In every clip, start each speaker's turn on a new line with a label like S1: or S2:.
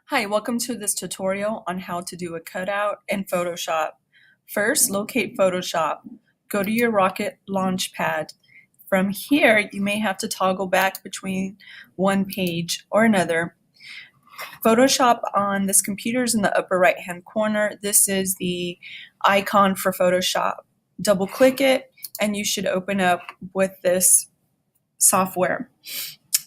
S1: Hi, welcome to this tutorial on how to do a cutout in Photoshop. First, locate Photoshop. Go to your Rocket Launchpad. From here, you may have to toggle back between one page or another. Photoshop on this computer is in the upper right-hand corner. This is the icon for Photoshop. Double click it and you should open up with this software.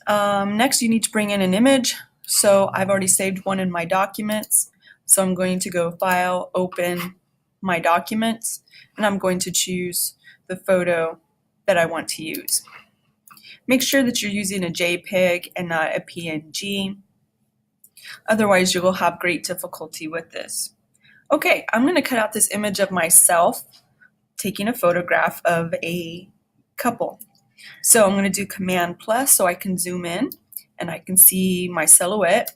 S1: Next, you need to bring in an image. So I've already saved one in my documents. So I'm going to go File, Open My Documents, and I'm going to choose the photo that I want to use. Make sure that you're using a JPEG and not a PNG. Otherwise, you will have great difficulty with this. Okay, I'm going to cut out this image of myself taking a photograph of a couple. So I'm going to do Command plus so I can zoom in and I can see my silhouette.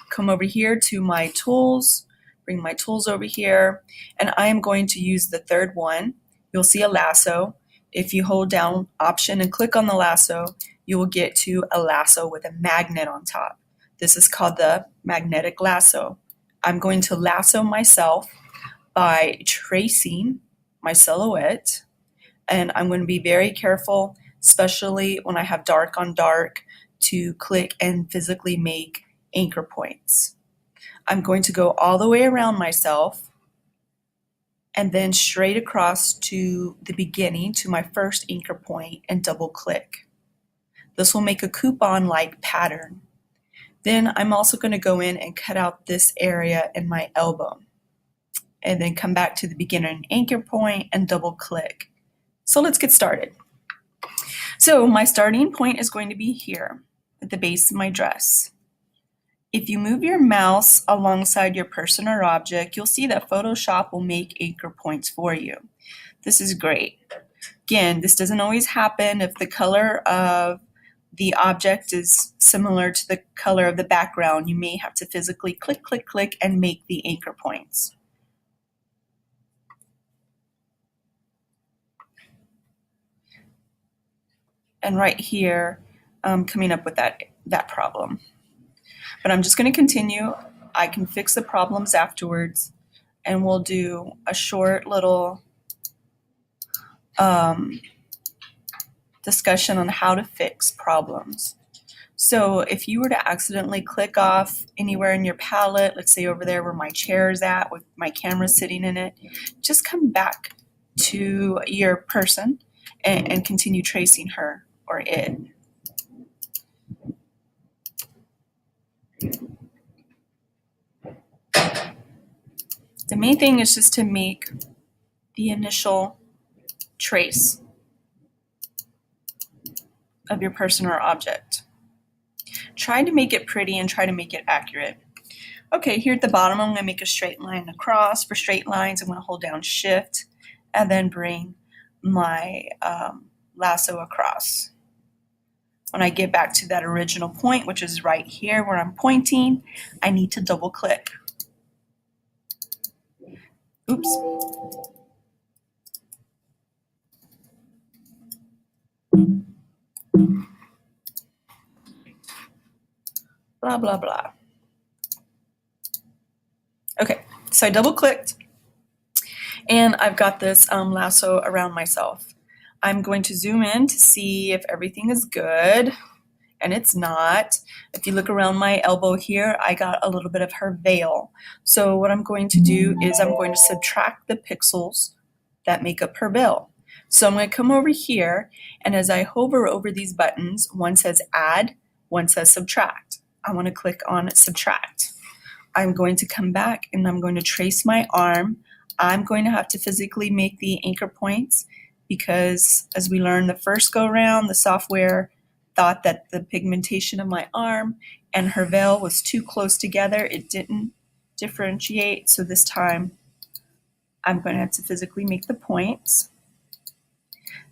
S1: Come over here to my tools, bring my tools over here, and I am going to use the third one. You'll see a lasso. If you hold down Option and click on the lasso, you will get to a lasso with a magnet on top. This is called the magnetic lasso. I'm going to lasso myself by tracing my silhouette, and I'm going to be very careful, especially when I have dark on dark, to click and physically make anchor points. I'm going to go all the way around myself and then straight across to the beginning to my first anchor point and double click. This will make a coupon-like pattern. Then I'm also going to go in and cut out this area in my elbow and then come back to the beginning anchor point and double click. So let's get started. So my starting point is going to be here at the base of my dress. If you move your mouse alongside your person or object, you'll see that Photoshop will make anchor points for you. This is great. Again, this doesn't always happen if the color of the object is similar to the color of the background. You may have to physically click, click, click, and make the anchor points. And right here, I'm coming up with that problem. But I'm just going to continue. I can fix the problems afterwards, and we'll do a short little discussion on how to fix problems. So if you were to accidentally click off anywhere in your palette, let's say over there where my chair is at with my camera sitting in it, just come back to your person and continue tracing her or it. The main thing is just to make the initial trace of your person or object. Try to make it pretty and try to make it accurate. Okay, here at the bottom, I'm going to make a straight line across. For straight lines, I'm going to hold down Shift and then bring my lasso across. When I get back to that original point, which is right here where I'm pointing, I need to double click. Oops. Blah, blah, blah. Okay, so I double clicked and I've got this lasso around myself. I'm going to zoom in to see if everything is good, and it's not. If you look around my elbow here, I got a little bit of her veil. So what I'm going to do is I'm going to subtract the pixels that make up her veil. So I'm going to come over here, and as I hover over these buttons, one says add, one says subtract. I want to click on subtract. I'm going to come back and I'm going to trace my arm. I'm going to have to physically make the anchor points because, as we learned the first go around, the software thought that the pigmentation of my arm and her veil was too close together. It didn't differentiate, so this time I'm going to have to physically make the points.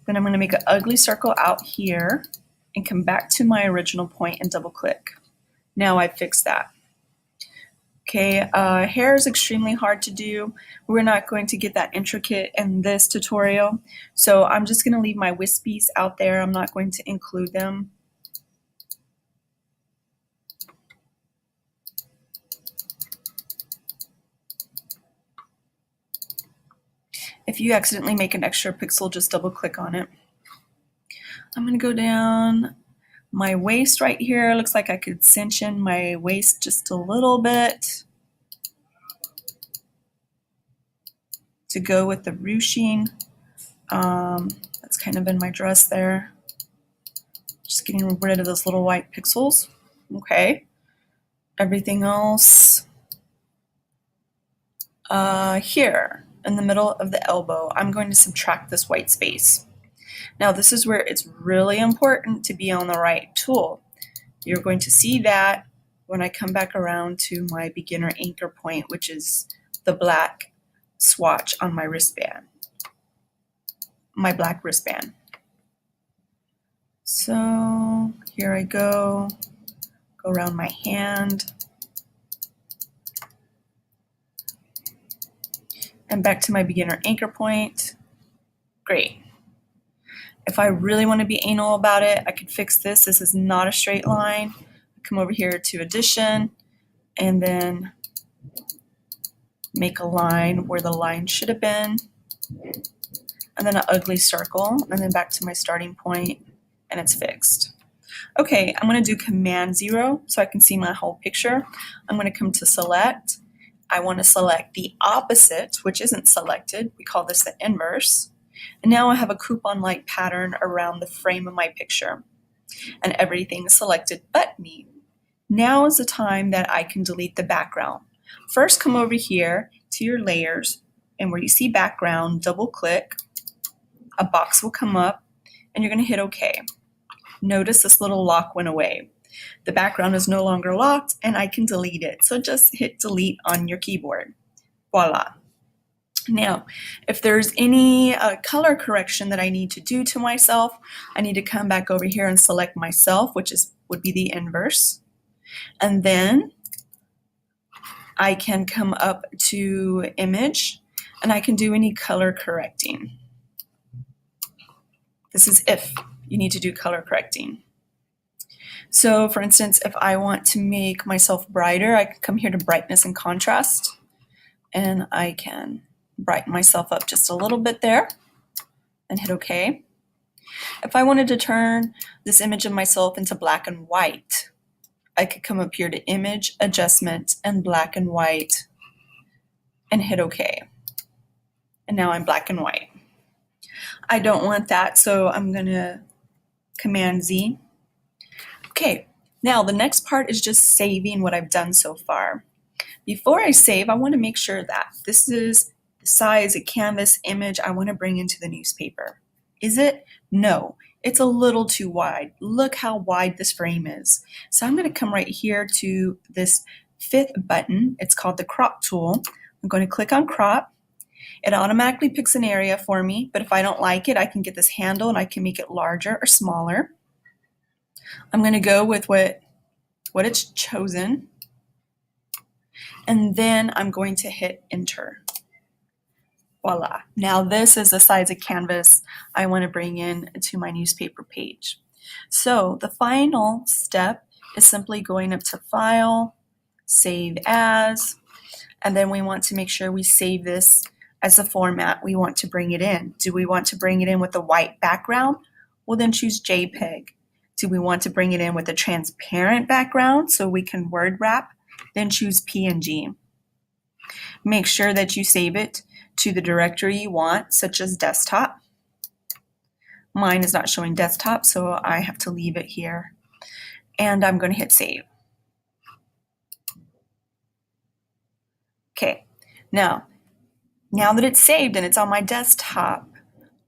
S1: Then I'm going to make an ugly circle out here and come back to my original point and double click. Now I've fixed that. Okay, hair is extremely hard to do. We're not going to get that intricate in this tutorial, so I'm just going to leave my wispies out there. I'm not going to include them. If you accidentally make an extra pixel, just double click on it. I'm going to go down my waist right here. Looks like I could cinch in my waist just a little bit to go with the ruching. That's kind of in my dress there. Just getting rid of those little white pixels. Okay. Everything else here in the middle of the elbow, I'm going to subtract this white space. Now this is where it's really important to be on the right tool. You're going to see that when I come back around to my beginner anchor point, which is the black swatch on my wristband, my black wristband. So here I go around my hand, and back to my beginner anchor point. Great. If I really want to be anal about it, I could fix this. This is not a straight line. Come over here to addition and then make a line where the line should have been, and then an ugly circle, and then back to my starting point, and it's fixed. Okay, I'm going to do Command 0 so I can see my whole picture. I'm going to come to select. I want to select the opposite, which isn't selected. We call this the inverse. And now I have a coupon light pattern around the frame of my picture. And everything is selected but me. Now is the time that I can delete the background. First, come over here to your layers, and where you see background, double click. A box will come up, and you're going to hit OK. Notice this little lock went away. The background is no longer locked, and I can delete it. So just hit delete on your keyboard. Voila. Now, if there's any color correction that I need to do to myself, I need to come back over here and select myself, which would be the inverse. And then I can come up to image, and I can do any color correcting. This is if you need to do color correcting. So for instance, if I want to make myself brighter, I can come here to brightness and contrast, and I can brighten myself up just a little bit there and hit OK. If I wanted to turn this image of myself into black and white, I could come up here to image, adjustment, and black and white and hit OK. And now I'm black and white. I don't want that, so I'm going to Command Z. Okay, now the next part is just saving what I've done so far. Before I save, I want to make sure that this is the size, a canvas image I want to bring into the newspaper. Is it? No, it's a little too wide. Look how wide this frame is. So I'm going to come right here to this fifth button. It's called the crop tool. I'm going to click on crop. It automatically picks an area for me, but if I don't like it, I can get this handle and I can make it larger or smaller. I'm going to go with what it's chosen, and then I'm going to hit enter. Voila. Now this is the size of canvas I want to bring in to my newspaper page. So the final step is simply going up to File, Save As, and then we want to make sure we save this as the format we want to bring it in. Do we want to bring it in with a white background? Well, then choose JPEG. Do we want to bring it in with a transparent background so we can word wrap? Then choose PNG. Make sure that you save it to the directory you want, such as desktop. Mine is not showing desktop, so I have to leave it here. And I'm going to hit save. Okay, now that it's saved and it's on my desktop,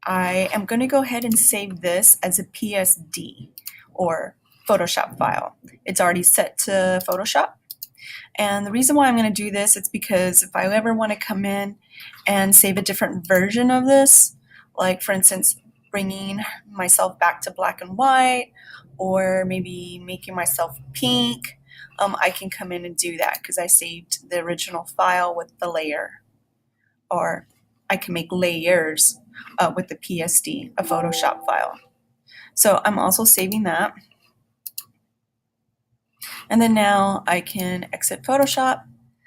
S1: I am going to go ahead and save this as a PSD or Photoshop file. It's already set to Photoshop. And the reason why I'm going to do this is because if I ever want to come in and save a different version of this, like for instance, bringing myself back to black and white, or maybe making myself pink, I can come in and do that because I saved the original file with the layer. Or I can make layers with the PSD, a Photoshop file. So I'm also saving that. And then now I can exit Photoshop